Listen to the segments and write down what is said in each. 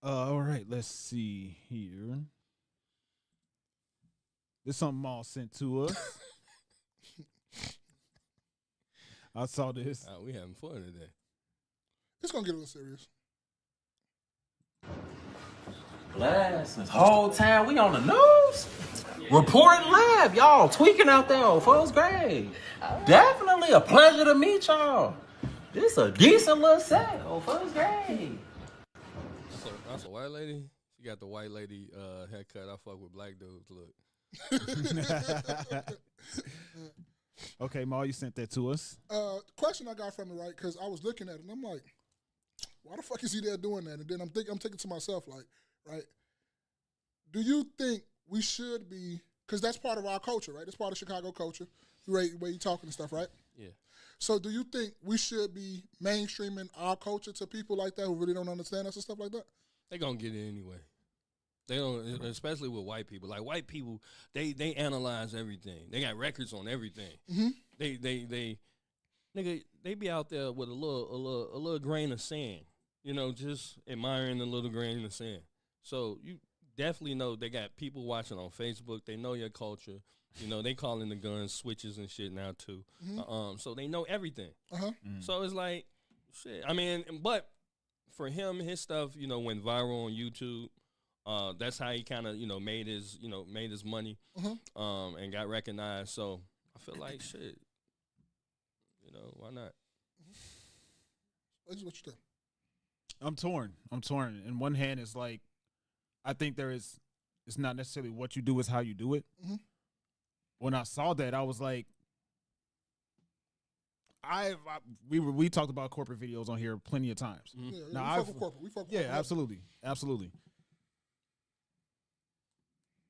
All right, let's see here. This something all sent to us. I saw this. We having fun today. It's gonna get a little serious. Blast. This whole time we on the news. Reporting live. Y'all tweaking out there on first grade. Definitely a pleasure to meet y'all. This a decent little set on first grade. So that's a white lady. She got the white lady haircut. I fuck with black dudes. Look. Okay, Ma, you sent that to us. Question I got from it, right? Because I was looking at it and I'm like, why the fuck is he there doing that? And then I'm thinking to myself, like, right? Do you think we should be? Because that's part of our culture, right? That's part of Chicago culture. Where you talking and stuff, right? Yeah. So do you think we should be mainstreaming our culture to people like that who really don't understand us and stuff like that? They gonna get it anyway. They don't, especially with white people. Like white people, they analyze everything. They got records on everything. Mm-hmm. They be out there with a little grain of sand. You know, just admiring the little grain of sand. So you definitely know they got people watching on Facebook. They know your culture. You know, they calling the guns switches and shit now too. Mm-hmm. So they know everything. Uh-huh. So it's like, shit. I mean, but for him, his stuff, you know, went viral on YouTube. That's how he kind of, made his money, and got recognized. So I feel like shit. Why not? What you think? I'm torn. In one hand, it's like, I think it's not necessarily what you do, is how you do it. Mm-hmm. When I saw that, I was like, we talked about corporate videos on here plenty of times. Mm-hmm. Yeah, now, we fuck with corporate. Yeah, absolutely.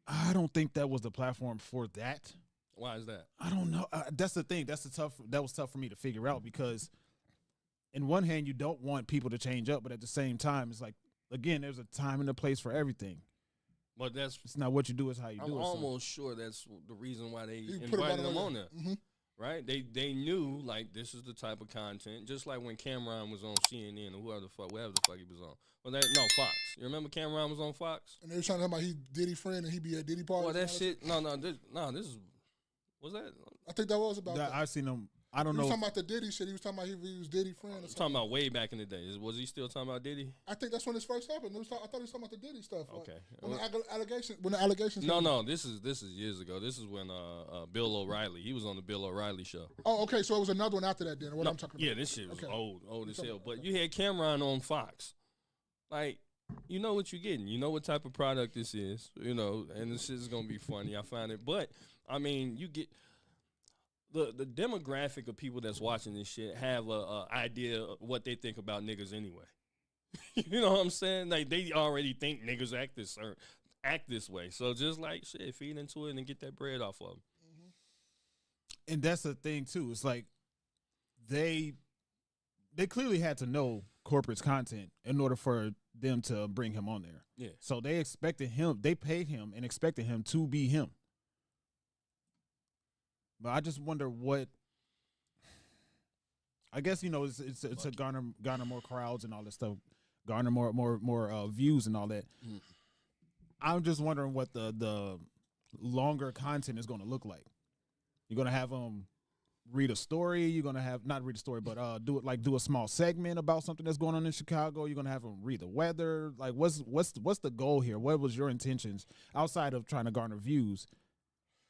I don't think that was the platform for that. Why is that? I don't know. That's the thing. That was tough for me to figure out, because in one hand, you don't want people to change up, but at the same time, it's like, again, there's a time and a place for everything. But It's not what you do, it's how you do it. I'm almost sure that's the reason why they You invited him on there. Mm-hmm. Right? They knew, like, this is the type of content, just like when Cameron was on CNN or whatever the fuck he was on. Well, Fox. You remember Cameron was on Fox? And they were trying to talk about he Diddy friend and he be at Diddy parties. Well, that shit. This is. Was that? I think that was about that. I've seen him. I don't He know. was talking about the Diddy shit. He was talking about he was Diddy friend. Or I'm something. talking about way back in the day. Was he still talking about Diddy? I think that's when this first happened. I thought he was talking about the Diddy stuff. Okay. When the allegations. No. This is years ago. This is when Bill O'Reilly. He was on the Bill O'Reilly show. Oh, okay. So it was another one after that. Then what I'm talking about. Yeah, this shit was Okay. old as hell. But you had Cameron on Fox. Like, you know what you're getting. You know what type of product this is. And this shit is gonna be funny. I find it. But I mean, you get. The demographic of people that's watching this shit have a idea of what they think about niggas anyway. You know what I'm saying? Like, they already think niggas act this way. So just like shit, feed into it and get that bread off of them. Mm-hmm. And that's the thing too. It's like they clearly had to know corporate's content in order for them to bring him on there. Yeah. So they paid him and expected him to be him. But I just wonder what. I guess it's to garner more crowds and all that stuff, garner more views and all that. Mm. I'm just wondering what the longer content is going to look like. You're going to have them read a story. You're going to have not read a story, but do a small segment about something that's going on in Chicago. You're going to have them read the weather. Like, what's the goal here? What was your intentions outside of trying to garner views?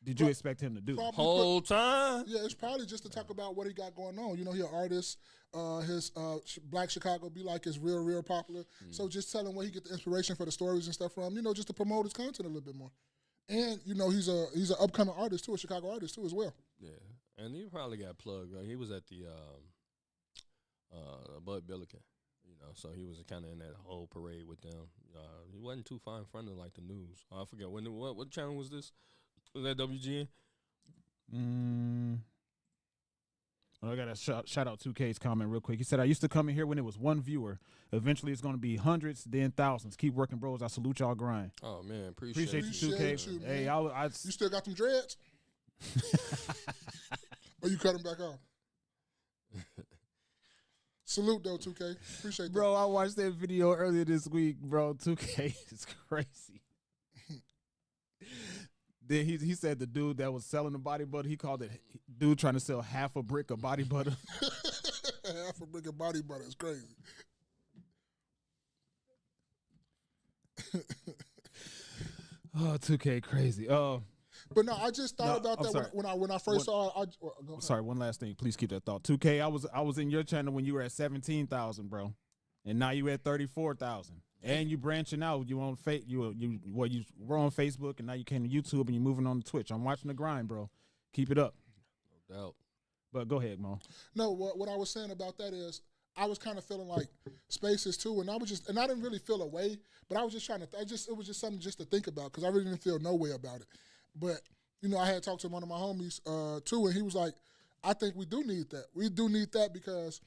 Did you expect him to do whole time? Yeah, it's probably just to talk about what he got going on. He's an artist. His Black Chicago Be Like is real popular. So just tell him where he get the inspiration for the stories and stuff from. Just to promote his content a little bit more. And he's an upcoming artist too, a Chicago artist too as well. Yeah, and he probably got plugged. Right? He was at the Bud Billiken. So he was kind of in that whole parade with them. He wasn't too far in front of like the news. I forget what channel was this. Was that WGN? I got to shout out 2K's comment real quick. He said, I used to come in here when it was one viewer. Eventually, it's going to be hundreds, then thousands. Keep working, bros. I salute y'all grind. Oh, man. Appreciate you, 2K. You, hey, you still got them dreads? Or you cut them back off? Salute though, 2K. Appreciate that. Bro, I watched that video earlier this week, bro. 2K is crazy. Then he said the dude that was selling the body butter, he called it dude trying to sell half a brick of body butter. Half a brick of body butter is crazy. Oh, 2K crazy. But no, I just thought about I'm that sorry. when I first saw it. Go ahead. Sorry, one last thing. Please keep that thought. 2K, I was in your channel when you were at 17,000, bro, and now you at 34,000. And you branching out. You on you were on Facebook, and now you came to YouTube, and you're moving on to Twitch. I'm watching the grind, bro. Keep it up. No doubt. But go ahead, Mo. No, what I was saying about that is I was kind of feeling like Spaces too, and I didn't really feel a way, but I was just trying to. It was just something just to think about because I really didn't feel no way about it. But I had talked to one of my homies too, and he was like, "I think we do need that. We do need that because."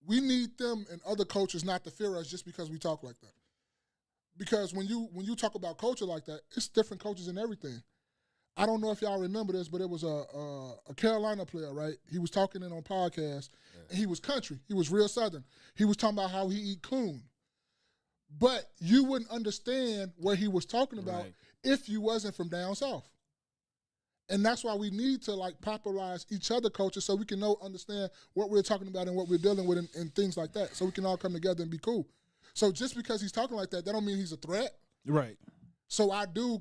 We need them and other coaches not to fear us just because we talk like that. Because when you talk about culture like that, it's different coaches and everything. I don't know if y'all remember this, but it was a Carolina player, right? He was talking in on podcast, and he was country. He was real Southern. He was talking about how he eat coon. But you wouldn't understand what he was talking about if you wasn't from down south. And that's why we need to popularize each other culture so we can understand what we're talking about and what we're dealing with and things like that. So we can all come together and be cool. So just because he's talking like that don't mean he's a threat. Right. So I do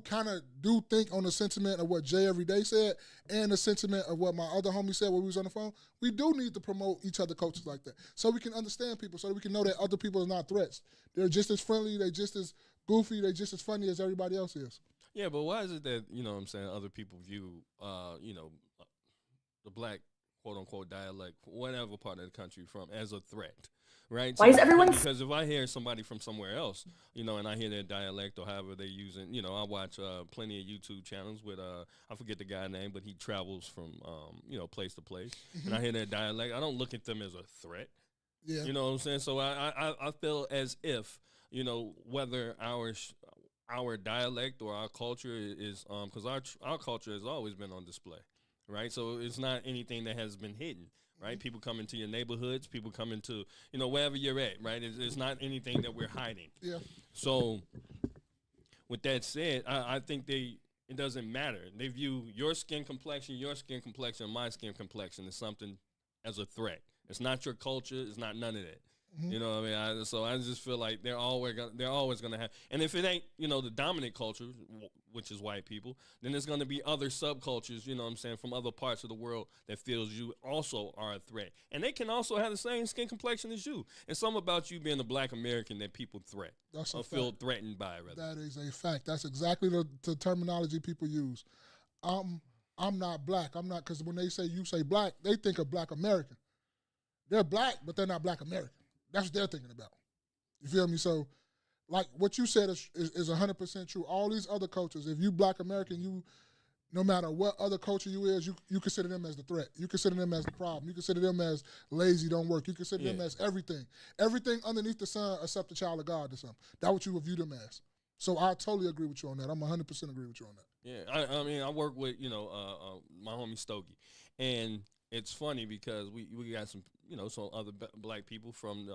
think on the sentiment of what Jay Everyday said and the sentiment of what my other homie said when we was on the phone. We do need to promote each other cultures like that so we can understand people, so that we can know that other people are not threats. They're just as friendly, they're just as goofy, they're just as funny as everybody else is. Yeah, but why is it that, what I'm saying, other people view, the black, quote-unquote, dialect, whatever part of the country you're from, as a threat, right? Why is everyone... Because if I hear somebody from somewhere else, and I hear their dialect or however they're using, I watch plenty of YouTube channels with, I forget the guy's name, but he travels from, place to place, and I hear their dialect. I don't look at them as a threat. Yeah. You know what I'm saying? So I feel as if, whether our dialect or our culture is because our culture has always been on display, right? So it's not anything that has been hidden, right? People come into your neighborhoods, people come into wherever you're at, right? It's not anything that we're hiding. Yeah. So with that said, I think it doesn't matter. They view your skin complexion, and my skin complexion as something as a threat. It's not your culture. It's not none of that. You know what I mean? So I just feel like they're always going to have, and if it ain't, the dominant culture, which is white people, then there's going to be other subcultures, from other parts of the world that feels you also are a threat. And they can also have the same skin complexion as you. And something about you being a black American that people feel threatened by, rather. That is a fact. That's exactly the terminology people use. I'm not black. I'm not, because when you say black, they think of black American. They're black, but they're not black American. That's what they're thinking about. You feel me? So, what you said is 100% true. All these other cultures, if you black American, no matter what other culture you is, you consider them as the threat. You consider them as the problem. You consider them as lazy, don't work. You consider them as everything. Everything underneath the sun except the child of God or something. That's what you would view them as. So I totally agree with you on that. I'm 100% agree with you on that. Yeah, I mean, I work with, my homie Stogie. And it's funny because we got some, some other black people from,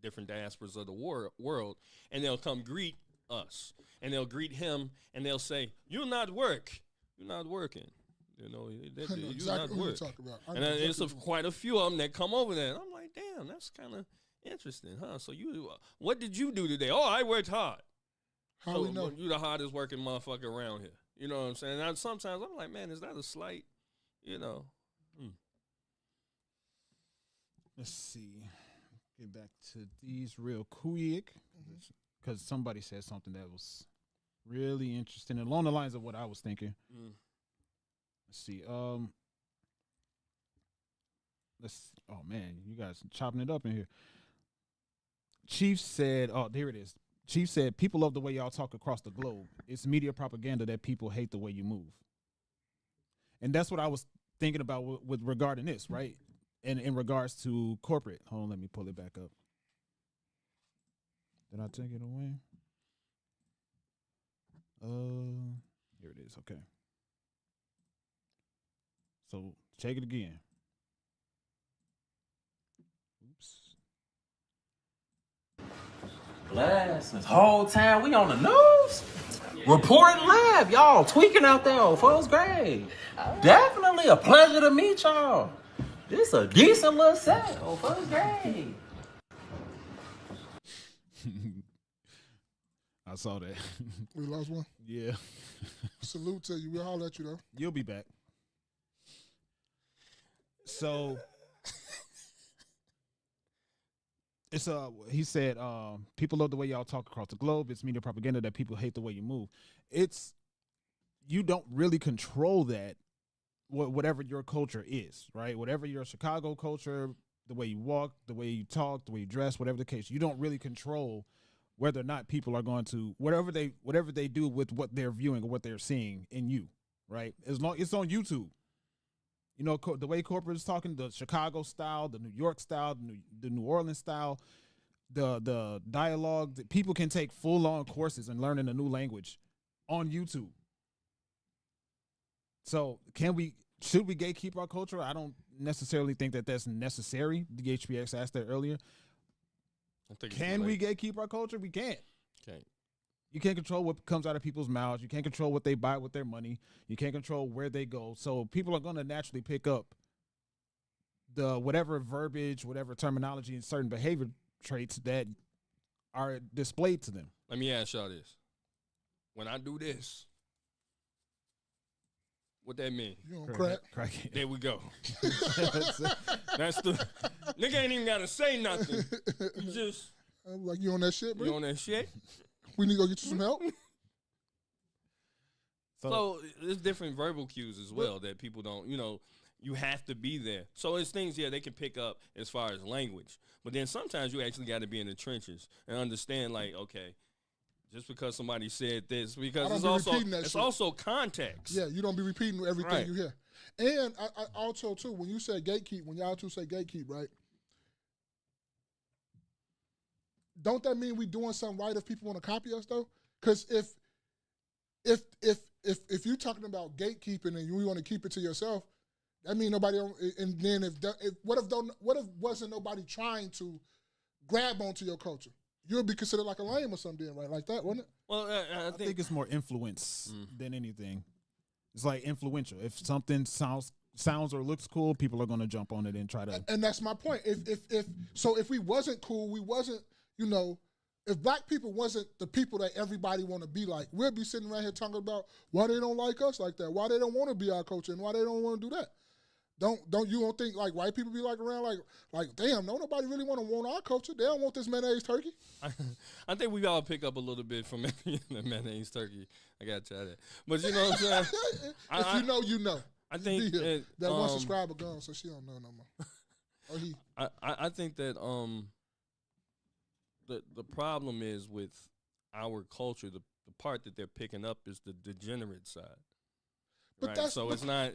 different diasporas of the world, and they'll come greet us, and they'll greet him, and they'll say, "You're not working. You're not working." You're not working. And it's quite a few of them that come over there, and I'm like, damn, that's kind of interesting, huh? So what did you do today? Oh, I worked hard. How we know? You the hardest working motherfucker around here. You know what I'm saying? And sometimes I'm like, man, is that a slight, Let's see. Get back to these real quick, because somebody said something that was really interesting along the lines of what I was thinking. Let's see. Oh man, you guys chopping it up in here. Chief said, "Oh, there it is." Chief said, "People love the way y'all talk across the globe. It's media propaganda that people hate the way you move." And that's what I was thinking about with regarding this, right? And in regards to corporate. Hold on, let me pull it back up. Did I take it away? Here it is. Okay. So take it again. Blast. This whole time we on the news. Reporting live, y'all tweaking out there on first grade. Definitely a pleasure to meet y'all. This a decent little set on first grade. I saw that. We lost one. Yeah. Salute to you. We'll holler at you though. You'll be back. So it's he said people love the way y'all talk across the globe. It's media propaganda that people hate the way you move. It's you don't really control that whatever your culture is, right? Whatever your Chicago culture, the way you walk, the way you talk, the way you dress, whatever the case, you don't really control whether or not people are going to whatever they do with what they're viewing or what they're seeing in you, right? As long it's on YouTube. You know, the way corporate is talking, the Chicago style, the New York style, the New Orleans style, the dialogue, that people can take full-on courses and learning a new language on YouTube. So should we gatekeep our culture? I don't necessarily think that that's necessary. The HPX asked that earlier. Can we gatekeep our culture? We can't. Okay. You can't control what comes out of people's mouths. You can't control what they buy with their money. You can't control where they go. So people are going to naturally pick up the whatever verbiage, whatever terminology, and certain behavior traits that are displayed to them. Let me ask y'all this. When I do this, what that mean? You on crack? Crack. There we go. That's the nigga ain't even gotta say nothing. You just I'm like, you on that shit, bro? you on that shit. We need to go get you some help. So there's different verbal cues as well that people don't, you have to be there. So it's things, they can pick up as far as language. But then sometimes you actually got to be in the trenches and understand, like, okay, just because somebody said this, because it's also context. Yeah, you don't be repeating everything you hear. And I also, too, when you say gatekeep, when y'all two say gatekeep, right? Don't that mean we doing something right if people want to copy us though? Because if you're talking about gatekeeping and you want to keep it to yourself, that means nobody. And then what if wasn't nobody trying to grab onto your culture? You'll be considered like a lame or something, right? Like that, wouldn't it? Well, I think it's more influence than anything. It's like influential. If something sounds or looks cool, people are going to jump on it and try to. And that's my point. If we wasn't cool, we wasn't. If black people wasn't the people that everybody want to be like, we'll be sitting right here talking about why they don't like us like that, why they don't want to be our culture, and why they don't want to do that. Don't think like white people be like around like damn, don't nobody really want our culture. They don't want this mayonnaise turkey. I think we all pick up a little bit from the mayonnaise turkey. I gotta try that, but you know what I'm saying. If you know, you know. I think that one subscriber gone, so she don't know no more. Or he. I think that The problem is with our culture, the part that they're picking up is the degenerate side. But right? So it's not.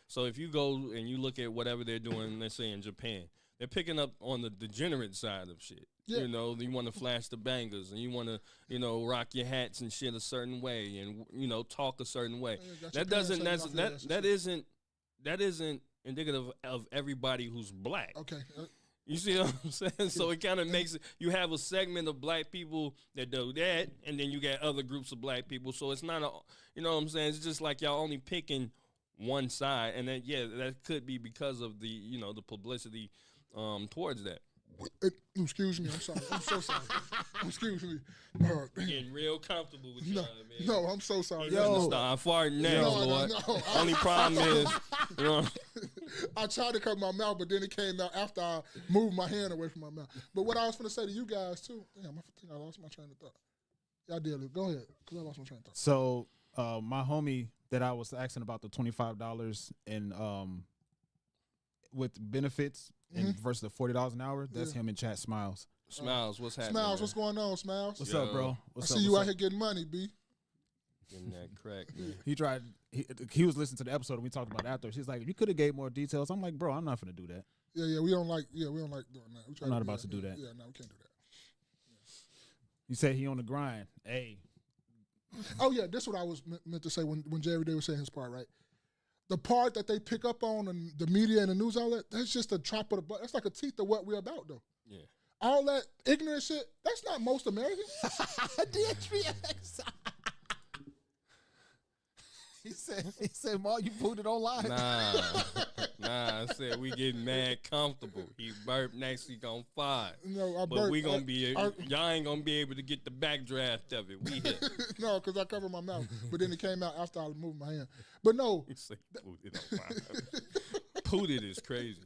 So if you go and you look at whatever they're doing, let's say in Japan, they're picking up on the degenerate side of shit. Yeah. You want to flash the bangers and you want to, rock your hats and shit a certain way and talk a certain way. That isn't indicative of everybody who's black. Okay. You see what I'm saying? So it kind of makes it, you have a segment of black people that do that, and then you got other groups of black people. So it's not you know what I'm saying? It's just like y'all only picking one side, and then, that could be because of the, the publicity towards that. Excuse me, I'm sorry. I'm so sorry. Excuse me. Getting real comfortable with y'all, man. No, I'm so sorry. Yo, I'm farting now, Lord. No. Only problem is, I tried to cover my mouth, but then it came out after I moved my hand away from my mouth. But what I was going to say to you guys, too, damn, I think I lost my train of thought. Y'all did. Go ahead, because I lost my train of thought. So my homie that I was asking about the $25 and with benefits and versus the $40 an hour, that's him in chat. Smiles, what's happening? Smiles, what's going on, Smiles? What's up, bro? I see you out here getting money, B. Getting that crack, man. He tried. He was listening to the episode and we talked about it afterwards. He's like, "You could have gave more details." I'm like, "Bro, I'm not gonna do that." Yeah, we don't like doing that. I'm not about to do that. Yeah, no, we can't do that. You said he on the grind. Hey. Oh yeah, that's what I was meant to say when Jerry Day was saying his part, right? The part that they pick up on in the media and the news outlet, that's just a drop of the butt. That's like a teeth of what we're about, though. Yeah. all that ignorant shit, that's not most Americans. The HBX. He said, Ma, you put it online. Nah, I said we getting mad comfortable. He burped next, he gonna fart. No, I But burped. we gonna y'all ain't gonna be able to get the backdraft of it. We hit. No, because I covered my mouth. But then it came out after I moved my hand. But no. He said, "Poot it on fire." Poot it is crazy.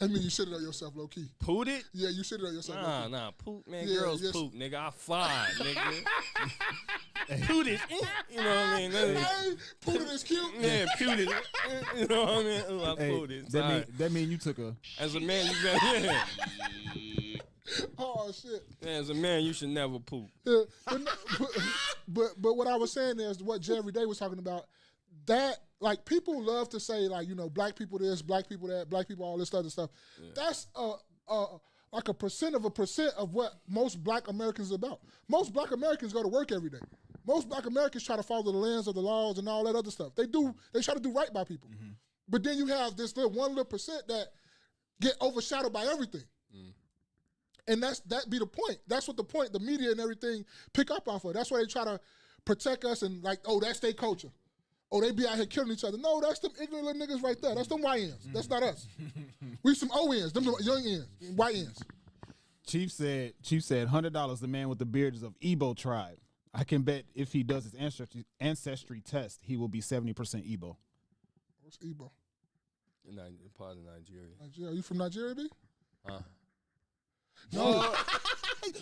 I mean, you shit it on yourself, low key. Poot it? Yeah, you shit it on yourself. low key. Nah, poot, man. Yeah, Girls yes. poot, nigga. I fart, nigga. Poot it, you know what I mean? Hey, Putin is cute. Yeah, poot it. You know what I mean? I Hey, poot it. that mean you took a. As a man, you better. Yeah. Oh shit. Yeah, as a man, you should never poop. Yeah, but what I was saying is what Jerry Day was talking about. That like people love to say like black people this, black people that, black people all this other stuff. Yeah. That's like a percent of what most black Americans are about. Most black Americans go to work every day. Most black Americans try to follow the lens of the laws and all that other stuff. They try to do right by people. Mm-hmm. But then you have this one little percent that get overshadowed by everything. Mm. And that be the point. That's what the media and everything pick up off of. That's why they try to protect us and like, oh, that's their culture. Oh, they be out here killing each other. No, that's them ignorant little niggas right there. That's them YNs. That's not us. We some ONs, them young ends, YNs. Chief said $100. The man with the beard is of Igbo tribe. I can bet if he does his ancestry test, he will be 70% Igbo. What's Igbo? Part of Nigeria. Nigeria. Are you from Nigeria, B? No.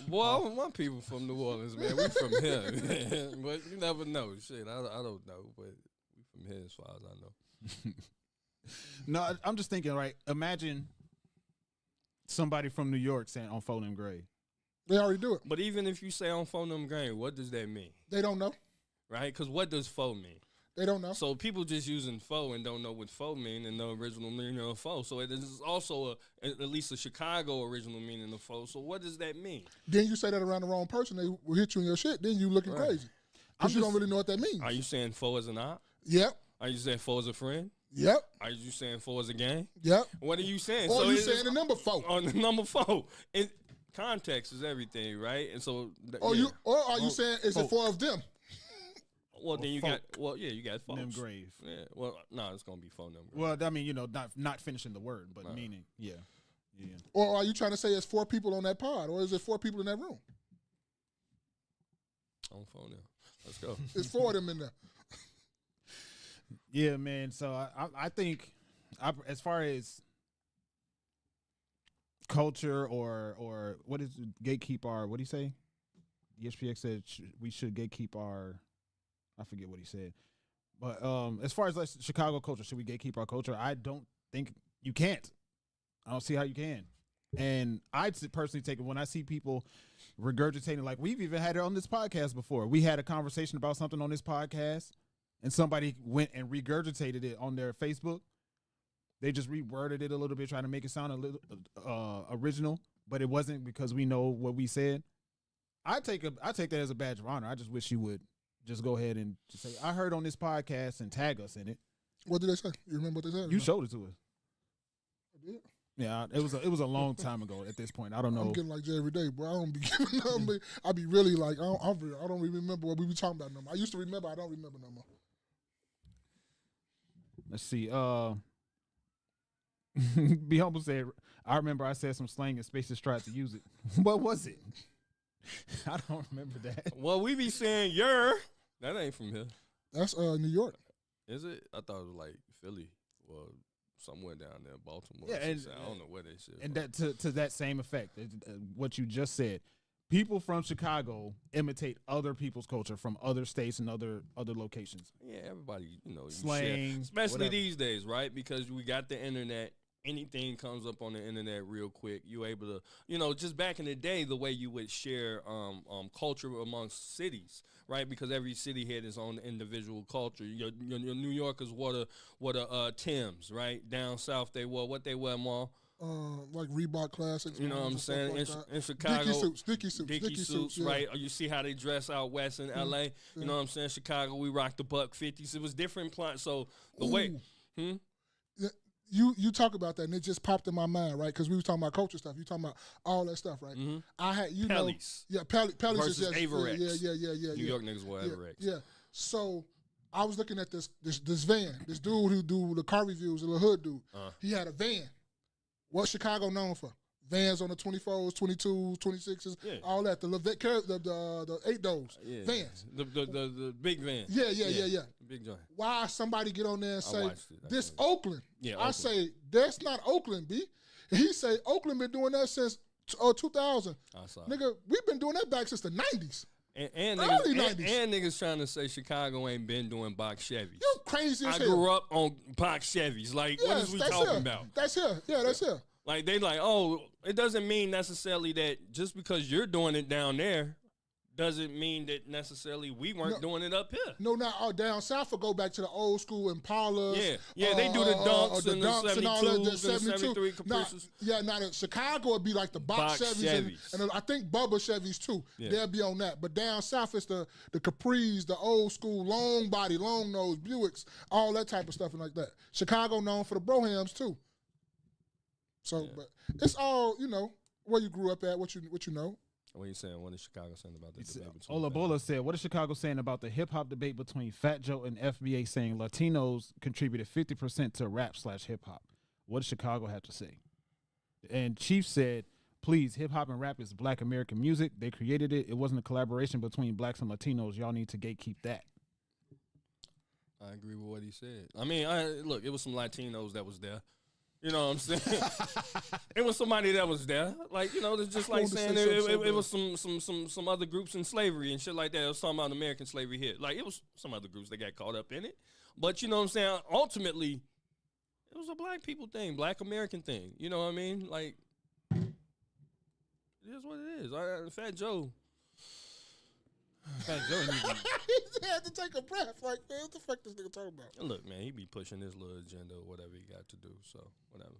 Well, my people from New Orleans, man. We from here, man. But you never know. Shit, I don't know, but we from here as far as I know. No, I'm just thinking, right? Imagine somebody from New York saying on phone and gray. They already do it. But even if you say on phone them grain, what does that mean? They don't know. Right? Because what does faux mean? They don't know. So people just using faux and don't know what faux mean and the original meaning of faux. So it is also at least a Chicago original meaning of faux. So what does that mean? Then you say that around the wrong person, they will hit you in your shit. Then you looking crazy. Because you don't really know what that means. Are you saying faux as an op? Yep. Are you saying faux as a friend? Yep. Are you saying faux as a gang? Yep. What are you saying? Or you saying the number 4. On the number 4. And context is everything, right? And so are you saying is it 4 of them? Well, then you got you got folks. Them grave. Yeah. Well, no, it's gonna be phone number. Well, I mean, not finishing the word, but meaning, yeah. Or are you trying to say it's 4 people on that pod, or is it 4 people in that room? On phone now. Let's go. It's 4 of them in there. Yeah, man. So I think, as far as culture or what is gatekeep our, what do you say? The SPX said we should gatekeep our. I forget what he said, but as far as like Chicago culture, should we gatekeep our culture? I don't think you can't. I don't see how you can. And I'd personally take it when I see people regurgitating, like we've even had it on this podcast before. We had a conversation about something on this podcast, and somebody went and regurgitated it on their Facebook. They just reworded it a little bit, trying to make it sound a little original, but it wasn't because we know what we said. I take that as a badge of honor. I just wish you would just go ahead and just say, I heard on this podcast, and tag us in it. What did they say? You remember what they said? You showed it to us. I did. Yeah, it was a long time ago at this point. I don't know. I'm getting like Jay every day, bro. I don't be giving up. I be really like, I don't even remember what we be talking about no more. I used to remember. I don't remember no more. Let's see. Be Humble said, I remember I said some slang and Spaces tried to use it. What was it? I don't remember that. Well, we be saying "yer." That ain't from here. That's New York. Is it? I thought it was like Philly or somewhere down there, Baltimore. Yeah, and I don't know where they said. And that to that same effect, what you just said. People from Chicago imitate other people's culture from other states and other locations. Yeah, everybody, slang, especially whatever. these days, right? Because we got the internet. Anything comes up on the internet real quick. You able to, just back in the day, the way you would share culture amongst cities, right? Because every city had its own individual culture. Your New Yorkers wore the Timbs, right? Down south they wore what they wear more. Like Reebok classics. You know what I'm saying? Like in Chicago, Dickie suits, yeah. right? Or you see how they dress out west in LA. Yeah. You know what I'm saying? Chicago, we rocked the $150s. It was different. So the way, you talk about that, and it just popped in my mind, right? Because we was talking about culture stuff. You talking about all that stuff, right? Mhm. I had Pellies. Pellies Versus is just, Averex. yeah. New York niggas wear Averex. Yeah. So I was looking at this van, this dude who do the car reviews, a little hood dude. He had a van. What's Chicago known for? Vans on the 24s, 22s, 26s, all that. The 8 doors, Vans. The big van. Yeah. The big joint. Why somebody get on there and say, watched it. this Oakland? Yeah, I Oakland. say, that's not Oakland, B. And he say, Oakland been doing that since 2000. I saw it. Nigga, we've been doing that back since the 90s. And Early niggas, 90s. and niggas trying to say Chicago ain't been doing box Chevys. You crazy as I hell. grew up on box Chevys. Like, what is we that's talking here. about? That's here. Yeah, that's here. Like, they like, oh, it doesn't mean necessarily that just because you're doing it down there doesn't mean that necessarily we weren't doing it up here. No, not down south. Will go back to the old school Impalas. Yeah, they do the dunks and the and all that, 72s and the 73 Caprices. Now in Chicago would be like the box Chevys. And I think Bubba Chevys too. Yeah. They'll be on that. But down south it's the Capris, the old school long body, long nose Buicks, all that type of stuff and like that. Chicago known for the Brohams too. So, but it's all, where you grew up at, what you know. What are you saying? What is Chicago saying about the debate between Olabola said, what is Chicago saying about the hip-hop debate between Fat Joe and FBA saying Latinos contributed 50% to rap/hip-hop? What does Chicago have to say? And Chief said, please, hip-hop and rap is Black American music. They created it. It wasn't a collaboration between blacks and Latinos. Y'all need to gatekeep that. I agree with what he said. I mean, look, it was some Latinos that was there. You know what I'm saying? It was somebody that was there. Like, it's just like saying it was some other groups in slavery and shit like that. It was talking about American slavery here. Like, it was some other groups that got caught up in it. But, you know what I'm saying? Ultimately, it was a black people thing, Black American thing. You know what I mean? Like, it is what it is. Fat Joe. Fat Joe He had to take a breath. Like, man, what the fuck this nigga talking about? Look, man, he be pushing his little agenda or whatever he got to do. So, whatever.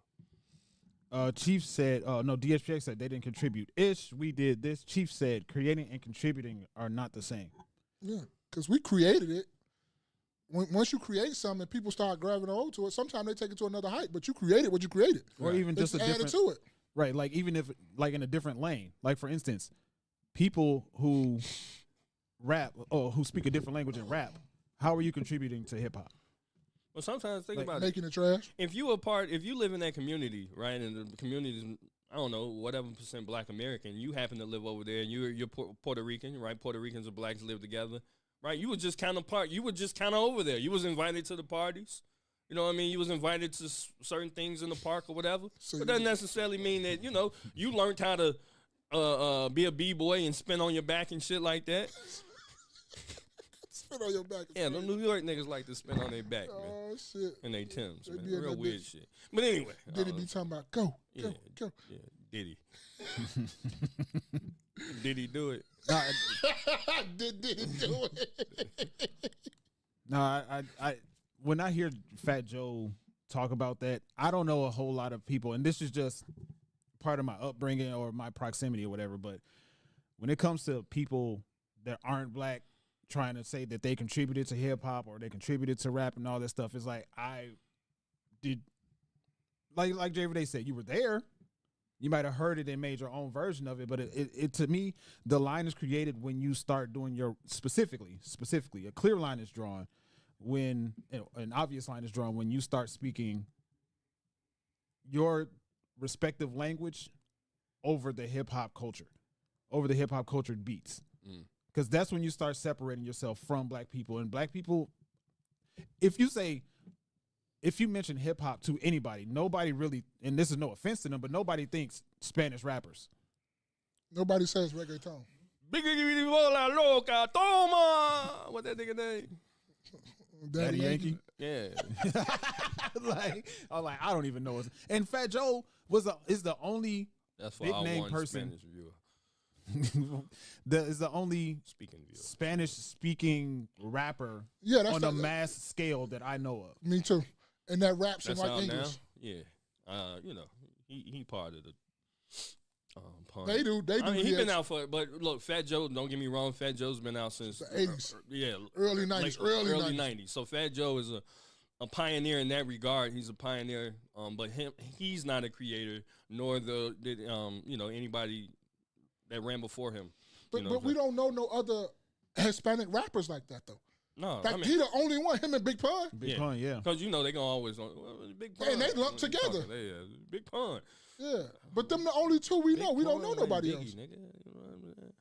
Chief said, no, DSPX said they didn't contribute. We did this. Chief said creating and contributing are not the same. Yeah, because we created it. Once you create something and people start grabbing hold to it, sometimes they take it to another height, but you created what you created. Or even just it's a added different, to it. right, like even if, like in a different lane. Like, for instance, people who rap or who speak a different language and rap, how are you contributing to hip-hop? Well, sometimes think about Making it trash. If you live in that community, right, and the community is, I don't know, whatever percent Black American, you happen to live over there, and you're Puerto Rican, right? Puerto Ricans and blacks live together, right? You were just kind of over there. You was invited to the parties. You know what I mean? You was invited to certain things in the park or whatever. So it doesn't necessarily mean that, you learned how to be a B-boy and spin on your back and shit like that. Spin on your back. Yeah, them New York niggas like to spin on their back, man. Oh, shit. And they Timbs, They man. be in Real that weird bitch. shit. But anyway. Diddy be talking about, go. Yeah, Diddy. Did he do it? Did he do it? No, I when I hear Fat Joe talk about that, I don't know a whole lot of people, and this is just part of my upbringing or my proximity or whatever, but when it comes to people that aren't black trying to say that they contributed to hip-hop or they contributed to rap and all this stuff, it's like, I did, like Jay said, you were there. You might have heard it and made your own version of it, but it to me, the line is created when you start doing your specifically, a clear line is drawn when an obvious line is drawn when you start speaking your respective language over the hip hop culture, beats, because that's when you start separating yourself from black people. And black people, if you mention hip hop to anybody, nobody really, and this is no offense to them, but nobody thinks Spanish rappers. Nobody says reggaeton. Biggie bola loca, toma. What that nigga name? Daddy Yankee. Yeah. I'm like, I don't even know. And Fat Joe is the only That's big why I name won person. Spanish reviewer. Is the only Speaking viewer. Spanish speaking rapper Yeah, on a mass scale that I know of. Me too. And that raps in That's like out English. now. Yeah. He part of the pun. They do. I mean, he been out for it, but look, Fat Joe, don't get me wrong, Fat Joe's been out since The 80s. yeah, Early 90s. early 90s. So Fat Joe is a pioneer in that regard. He's a pioneer, but he's not a creator, nor anybody that ran before him. But we don't know no other Hispanic rappers like that though. No, Like he the only one. Him and Big Pun. Big Pun, yeah. Because they gonna always Big Pun. And they lump together. Big Pun. Yeah, but them the only two we know. We don't know nobody else. Nigga, you know what I'm saying?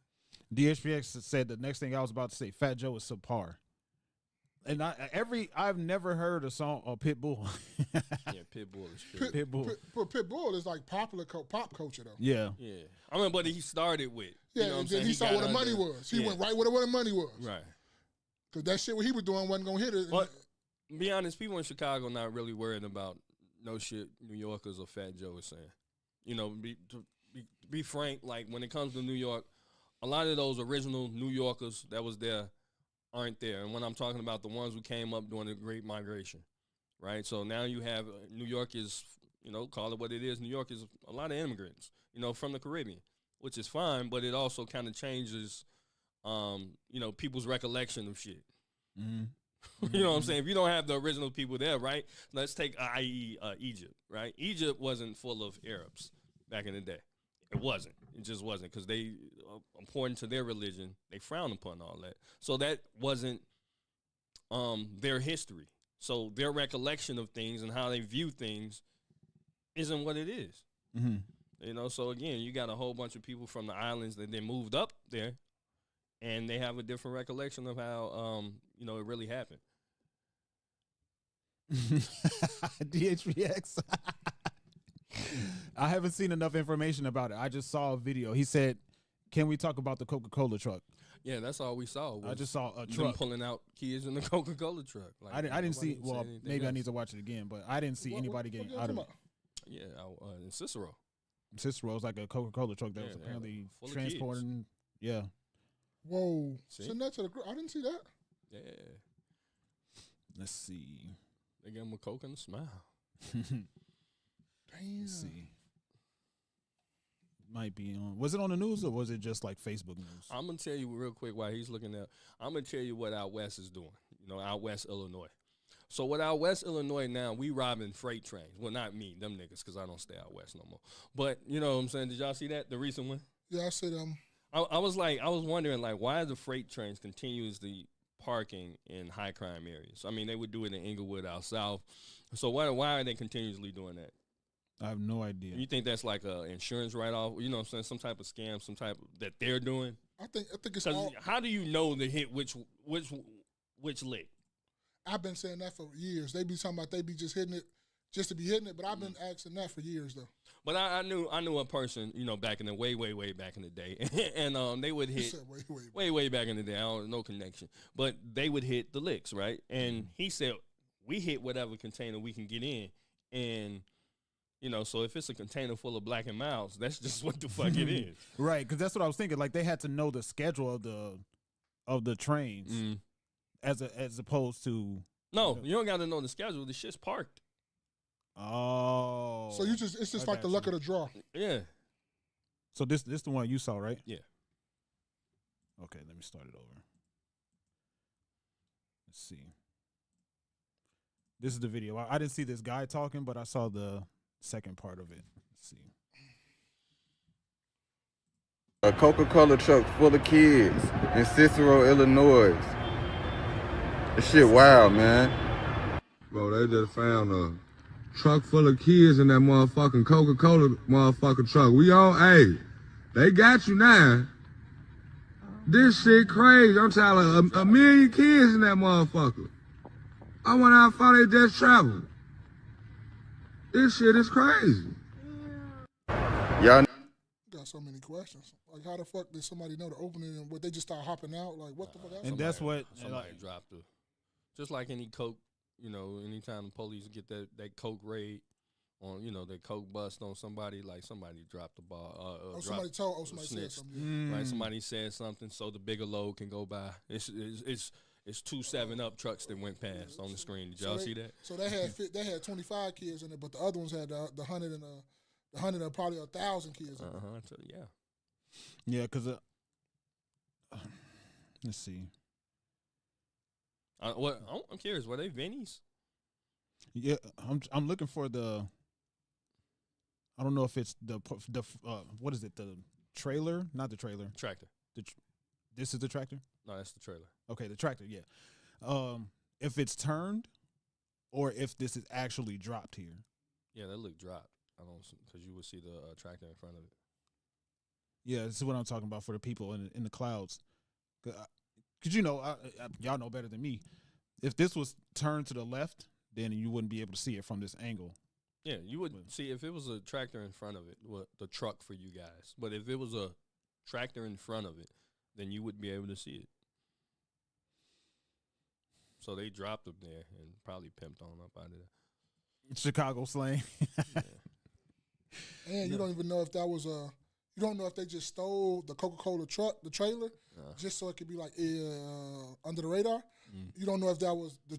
DHPX said the next thing I was about to say. Fat Joe is subpar. And I've never heard a song of Pitbull. Yeah, Pitbull is true. Pitbull is like popular pop culture though. Yeah. Yeah. I mean, but he started with. Yeah, you know and then he saw where the money was. He went right where the money was. Right. Because that shit what he was doing wasn't going to hit it. But be honest, people in Chicago not really worried about no shit New Yorkers or Fat Joe is saying. To be frank, like when it comes to New York, a lot of those original New Yorkers that was there aren't there. And when I'm talking about the ones who came up during the Great Migration, right? So now you have New York is, call it what it is. New York is a lot of immigrants, from the Caribbean, which is fine, but it also kind of changes, people's recollection of shit. Mm-hmm. You know what I'm saying? If you don't have the original people there, right? Let's take Egypt, right? Egypt wasn't full of Arabs back in the day. It wasn't. It just wasn't because they, according to their religion, they frowned upon all that. So that wasn't their history. So their recollection of things and how they view things isn't what it is. Mm-hmm. So again, you got a whole bunch of people from the islands that they moved up there, and they have a different recollection of how it really happened. DHPX. I haven't seen enough information about it. I just saw a video. He said, "Can we talk about the Coca-Cola truck?" Yeah, that's all we saw. I just saw a them truck pulling out kids in the Coca-Cola truck. Like, I didn't see. Well, maybe else. I need to watch it again, but I didn't see anybody getting out of it. Yeah, in Cicero. Cicero was like a Coca-Cola truck that was apparently full of transporting. Yeah. Whoa! See? Send that to the group. I didn't see that. Yeah. Let's see. They gave him a Coke and a smile. Damn. Let's see. Might be on. Was it on the news or was it just like Facebook news? I'm gonna tell you real quick while he's looking at. I'm gonna tell you what out west is doing. Out west Illinois. So what out west Illinois now, we robbing freight trains. Well, not me, them niggas, because I don't stay out west no more. But you know what I'm saying? Did y'all see that? The recent one? Yeah, I said I was wondering why are the freight trains continuously parking in high crime areas? I mean, they would do it in Inglewood out south. So why are they continuously doing that? I have no idea. You think that's like a insurance write-off? You know what I'm saying? Some type of scam, some type that they're doing? I think it's all. How do you know to hit which lick? I've been saying that for years. They be talking about they be just hitting it just to be hitting it, but I've been asking that for years though. But I knew a person, back in the way back in the day, and they would hit way back in the day. I don't no connection, but they would hit the licks, right? And he said we hit whatever container we can get in, and so if it's a container full of Black and Milds, that's just what the fuck it is, right? Because that's what I was thinking. Like they had to know the schedule of the trains, as opposed to no, you don't got to know the schedule. The shit's parked. Oh, so it's just like the luck of the draw. Yeah. So this the one you saw, right? Yeah. Okay, let me start it over. Let's see. This is the video. I didn't see this guy talking, but I saw the second part of it. Let's see. A Coca-Cola truck full of kids in Cicero, Illinois. This shit wild, man. Bro, they just found a truck full of kids in that motherfucking Coca-Cola motherfucking truck. They got you now. This shit crazy. I'm telling a million kids in that motherfucker. I wonder how far they just traveled. This shit is crazy. Y'all Got so many questions. Like, how the fuck did somebody know to open it and would they just start hopping out? Like, what the fuck? And that's what somebody dropped the. Just like any Coke, anytime the police get that Coke raid on, that Coke bust on somebody, like somebody dropped the ball. Somebody said something. Right, somebody said something so the bigger load can go by. It's 2 7-Up trucks that went past on the screen. Did y'all see that? So they had 25 kids in it, but the other ones had the 100 and probably 1,000 kids in it. So, yeah. Yeah, because let's see. I'm curious. Were they Vinnies? Yeah, I'm looking for the. I don't know if it's the what is it, the trailer? Not the trailer. Tractor. This is the tractor. No, that's the trailer. Okay, the tractor. Yeah. If it's turned, or if this is actually dropped here. Yeah, that look dropped. I don't because you would see the tractor in front of it. Yeah, this is what I'm talking about for the people in the clouds. Because you know, y'all know better than me. If this was turned to the left, then you wouldn't be able to see it from this angle. Yeah, you would see if it was a tractor in front of it, the truck for you guys. But if it was a tractor in front of it, then you would be able to see it. So they dropped them there and probably pimped on up out of there. Chicago slang. Yeah. And you don't even know if that was a. You don't know if they just stole the Coca-Cola truck, the trailer, just so it could be like under the radar. You don't know if that was the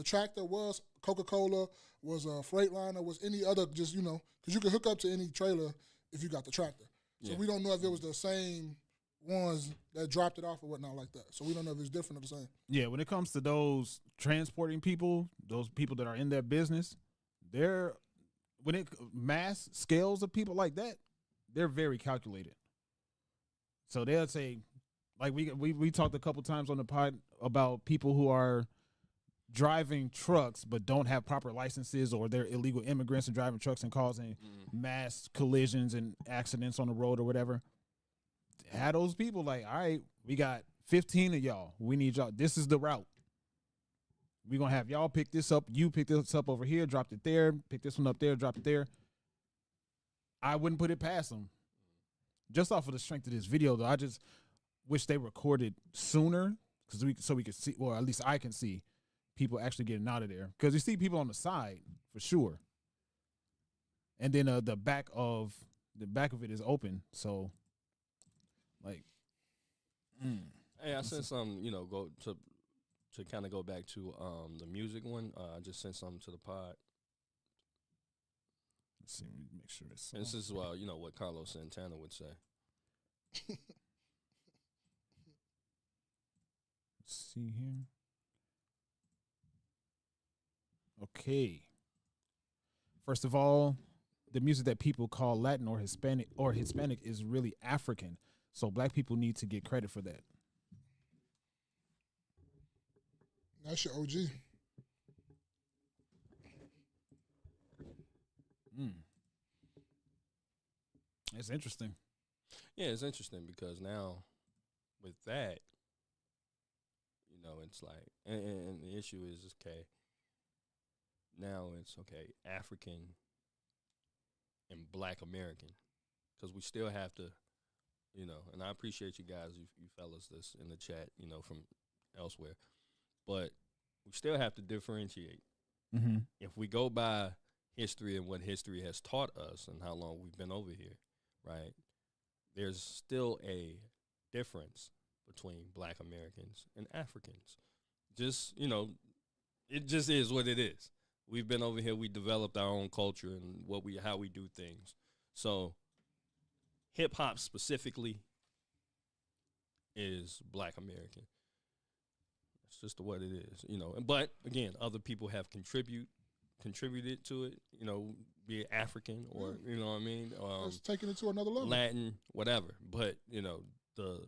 tractor was Coca-Cola, was a Freightliner, was any other, just, because you can hook up to any trailer if you got the tractor. So we don't know if it was the same ones that dropped it off or whatnot like that. So we don't know if it's different or the same. Yeah, when it comes to those transporting people, those people that are in that business, mass scales of people like that, they're very calculated. So they'll say, like we talked a couple times on the pod about people who are driving trucks but don't have proper licenses, or they're illegal immigrants and driving trucks and causing mass collisions and accidents on the road or whatever. Had those people like, all right, we got 15 of y'all. We need y'all. This is the route. We're going to have y'all pick this up. You pick this up over here, dropped it there, pick this one up there, drop it there. I wouldn't put it past them. Just off of the strength of this video, though, I just wish they recorded sooner so we could see, or at least I can see people actually getting out of there. Because you see people on the side for sure, and then the back of it is open. So, like, Hey, I sent some, go to kind of go back to the music one. I just sent something to the pod. let's see, make sure it's. And this is what Carlos Santana would say. Let's see here. Okay. First of all, the music that people call Latin or Hispanic is really African. So black people need to get credit for that. That's your OG. It's interesting. Yeah, it's interesting because now with that, it's like, and the issue is okay. Now it's okay, African and Black American, because we still have to, and I appreciate you guys, you fellas, this in the chat, from elsewhere, but we still have to differentiate. Mm-hmm. If we go by history and what history has taught us and how long we've been over here, right, there's still a difference between Black Americans and Africans. Just, it just is what it is. We've been over here, we developed our own culture and how we do things. So hip hop specifically is Black American. It's just what it is, But again, other people have contributed to it, be it African or you know what I mean. It's taking it to another level. Latin, whatever. But the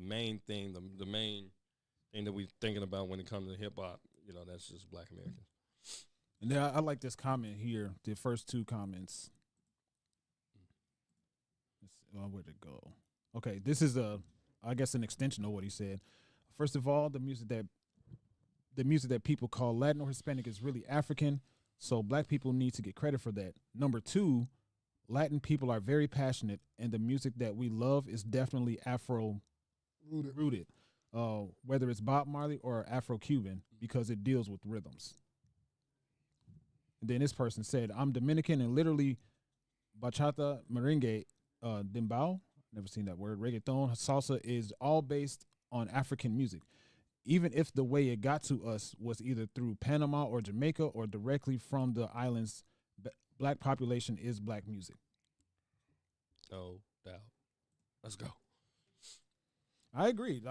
main thing, the main thing that we're thinking about when it comes to hip hop, that's just Black Americans. And then I like this comment here. The first two comments. Where'd it go? Okay, this is I guess an extension of what he said. First of all, the music that people call Latin or Hispanic is really African, so black people need to get credit for that. Number two, Latin people are very passionate, and the music that we love is definitely Afro rooted, whether it's Bob Marley or Afro-Cuban, because it deals with rhythms. And then this person said, I'm Dominican and literally bachata, merengue, dembow, never seen that word, reggaeton, salsa is all based on African music. Even if the way it got to us was either through Panama or Jamaica or directly from the islands, black population is black music. No doubt. Let's go. I agree.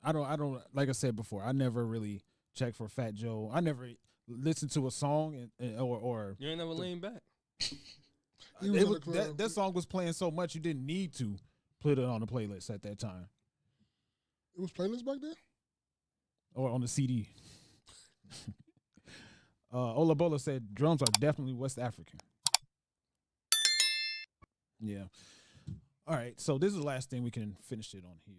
I don't. Like I said before, I never really checked for Fat Joe. I never listened to a song or You ain't never leaned back. He was in the club. that song was playing so much you didn't need to put it on the playlist at that time It was playlist back then. or on the CD. Olabola said drums are definitely West African. Yeah. All right. So this is the last thing we can finish it on here.